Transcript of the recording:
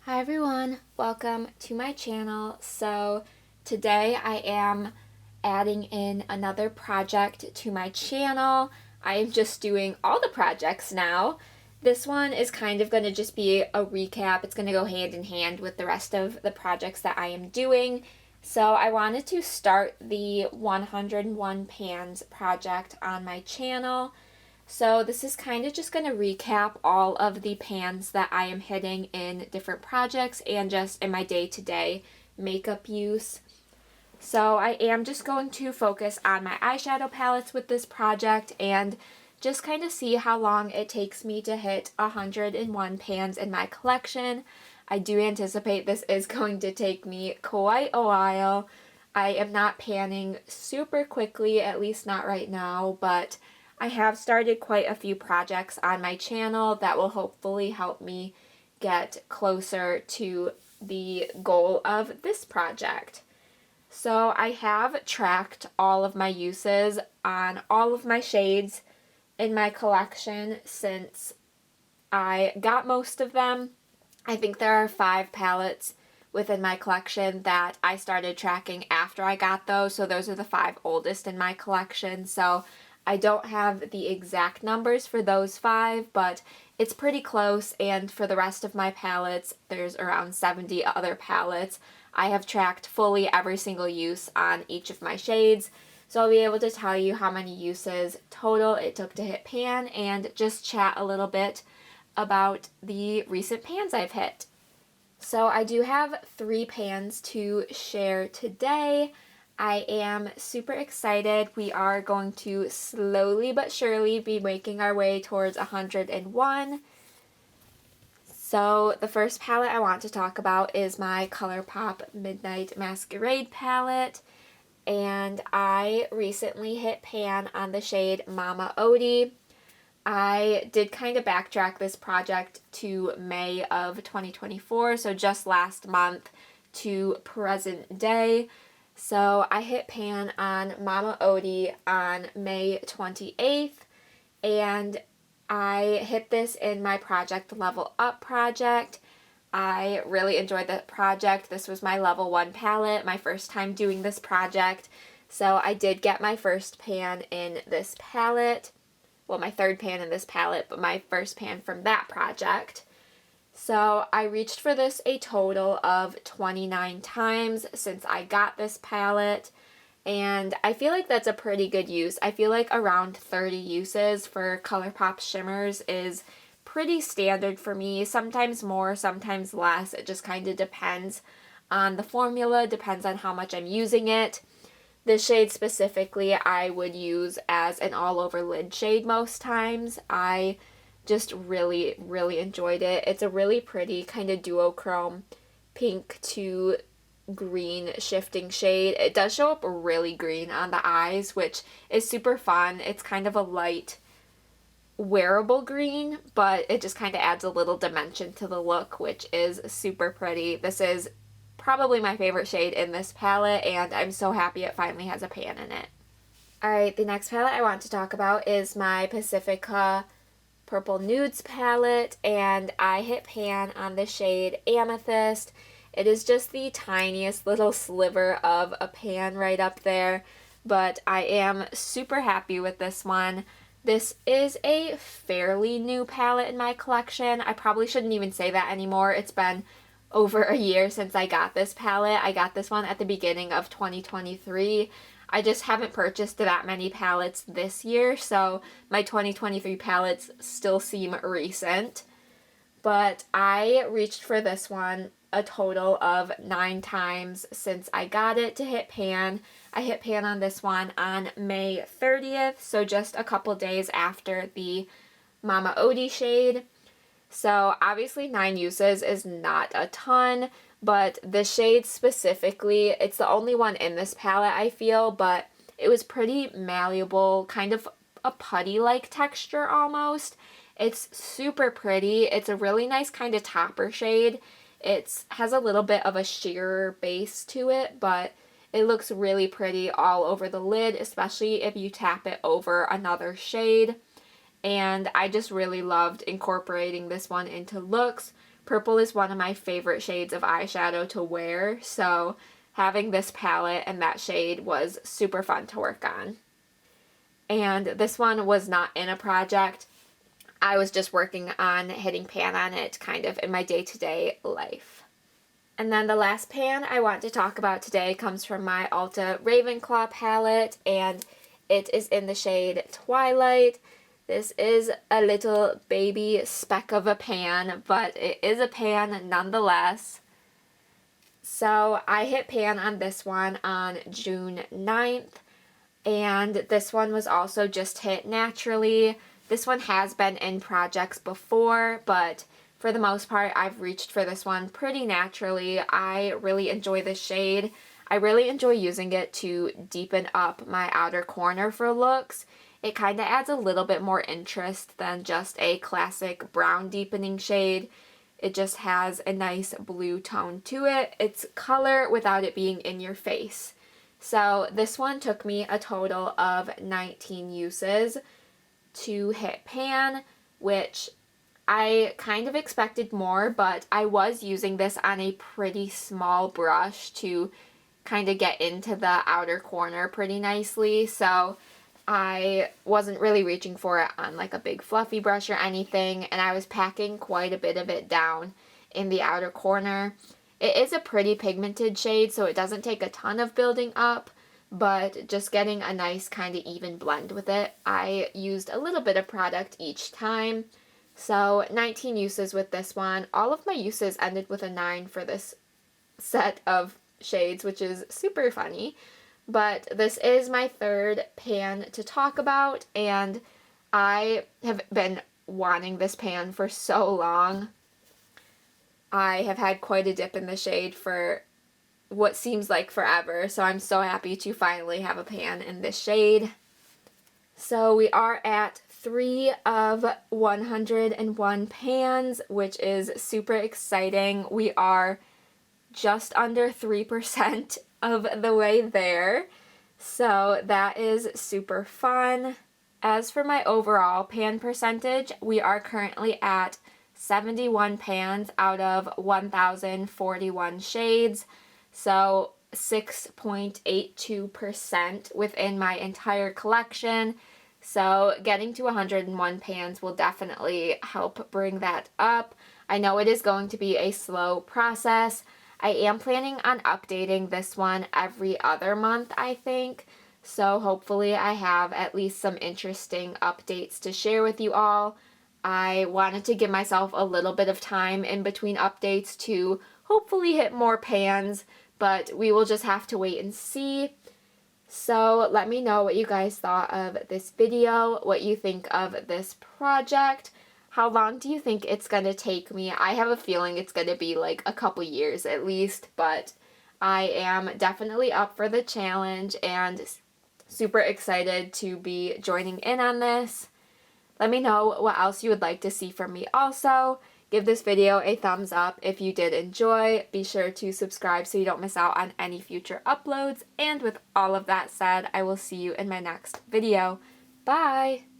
Hi everyone, welcome to my channel. So today I am adding in another project to my channel. I am just doing all the projects now. This one is kind of going to just be a recap. It's going to go hand in hand with the rest of the projects that I am doing. So I wanted to start the 101 pans project on my channel. So this is kind of just going to recap all of the pans that I am hitting in different projects and just in my day-to-day makeup use. So I am just going to focus on my eyeshadow palettes with this project and just kind of see how long it takes me to hit 101 pans in my collection. I do anticipate this is going to take me quite a while. I am not panning super quickly, at least not right now, but I have started quite a few projects on my channel that will hopefully help me get closer to the goal of this project. So I have tracked all of my uses on all of my shades in my collection since I got most of them. I think there are 5 palettes within my collection that I started tracking after I got those, so those are the 5 oldest in my collection. So I don't have the exact numbers for those 5, but it's pretty close, and for the rest of my palettes, there's around 70 other palettes. I have tracked fully every single use on each of my shades, so I'll be able to tell you how many uses total it took to hit pan and just chat a little bit about the recent pans I've hit. So I do have 3 pans to share today. I am super excited. We are going to slowly but surely be making our way towards 101. So the first palette I want to talk about is my ColourPop Midnight Masquerade palette. And I recently hit pan on the shade Mama Odie. I did kind of backtrack this project to May of 2024, so just last month to present day. So I hit pan on Mama Odie on May 28th, and I hit this in my Project Level Up project. I really enjoyed the project. This was my level 1 palette, my first time doing this project. So I did get my first pan in this palette. Well, my third pan in this palette, but my first pan from that project. So I reached for this a total of 29 times since I got this palette, and I feel like that's a pretty good use. I feel like around 30 uses for ColourPop shimmers is pretty standard for me, sometimes more, sometimes less. It just kind of depends on the formula, depends on how much I'm using it. This shade specifically I would use as an all-over lid shade most times. I just really enjoyed it. It's a really pretty kind of duochrome pink to green shifting shade. It does show up really green on the eyes, which is super fun. It's kind of a light wearable green, but it just kind of adds a little dimension to the look, which is super pretty. This is probably my favorite shade in this palette, and I'm so happy it finally has a pan in it. Alright, the next palette I want to talk about is my Pacifica Purple Nudes palette, and I hit pan on the shade Amethyst. It is just the tiniest little sliver of a pan right up there, but I am super happy with this one. This is a fairly new palette in my collection. I probably shouldn't even say that anymore. It's been over a year since I got this palette. I got this one at the beginning of 2023. I just haven't purchased that many palettes this year, so my 2023 palettes still seem recent. But I reached for this one a total of 9 times since I got it to hit pan. I hit pan on this one on May 30th, so just a couple days after the Mama Odie shade. So obviously 9 uses is not a ton, but the shade specifically, it's the only one in this palette I feel, but it was pretty malleable, kind of a putty-like texture almost. It's super pretty. It's a really nice kind of topper shade. It has a little bit of a sheer base to it, but it looks really pretty all over the lid, especially if you tap it over another shade. And I just really loved incorporating this one into looks. Purple is one of my favorite shades of eyeshadow to wear, so having this palette and that shade was super fun to work on. And this one was not in a project. I was just working on hitting pan on it kind of in my day-to-day life. And then the last pan I want to talk about today comes from my Ulta Ravenclaw palette, and it is in the shade Twilight. This is a little baby speck of a pan, but it is a pan nonetheless. So I hit pan on this one on June 9th, and this one was also just hit naturally. This one has been in projects before, but for the most part, I've reached for this one pretty naturally. I really enjoy this shade. I really enjoy using it to deepen up my outer corner for looks. It kind of adds a little bit more interest than just a classic brown deepening shade. It just has a nice blue tone to it. It's color without it being in your face. So this one took me a total of 19 uses to hit pan, which I kind of expected more, but I was using this on a pretty small brush to kind of get into the outer corner pretty nicely, so I wasn't really reaching for it on like a big fluffy brush or anything, and I was packing quite a bit of it down in the outer corner. It is a pretty pigmented shade, so it doesn't take a ton of building up, but just getting a nice kind of even blend with it. I used a little bit of product each time. So 19 uses with this one. All of my uses ended with a 9 for this set of shades, which is super funny. But this is my third pan to talk about, and I have been wanting this pan for so long. I have had quite a dip in the shade for what seems like forever, so I'm so happy to finally have a pan in this shade. So we are at 3 of 101 pans, which is super exciting. We are just under 3% of the way there, so that is super fun. As for my overall pan percentage, we are currently at 71 pans out of 1,041 shades, so 6.82% within my entire collection. So getting to 101 pans will definitely help bring that up. I know it is going to be a slow process. I am planning on updating this one every other month, I think. So hopefully I have at least some interesting updates to share with you all. I wanted to give myself a little bit of time in between updates to hopefully hit more pans, but we will just have to wait and see. So let me know what you guys thought of this video, what you think of this project. How long do you think it's going to take me? I have a feeling it's going to be like a couple years at least, but I am definitely up for the challenge and super excited to be joining in on this. Let me know what else you would like to see from me also. Give this video a thumbs up if you did enjoy. Be sure to subscribe so you don't miss out on any future uploads. And with all of that said, I will see you in my next video. Bye!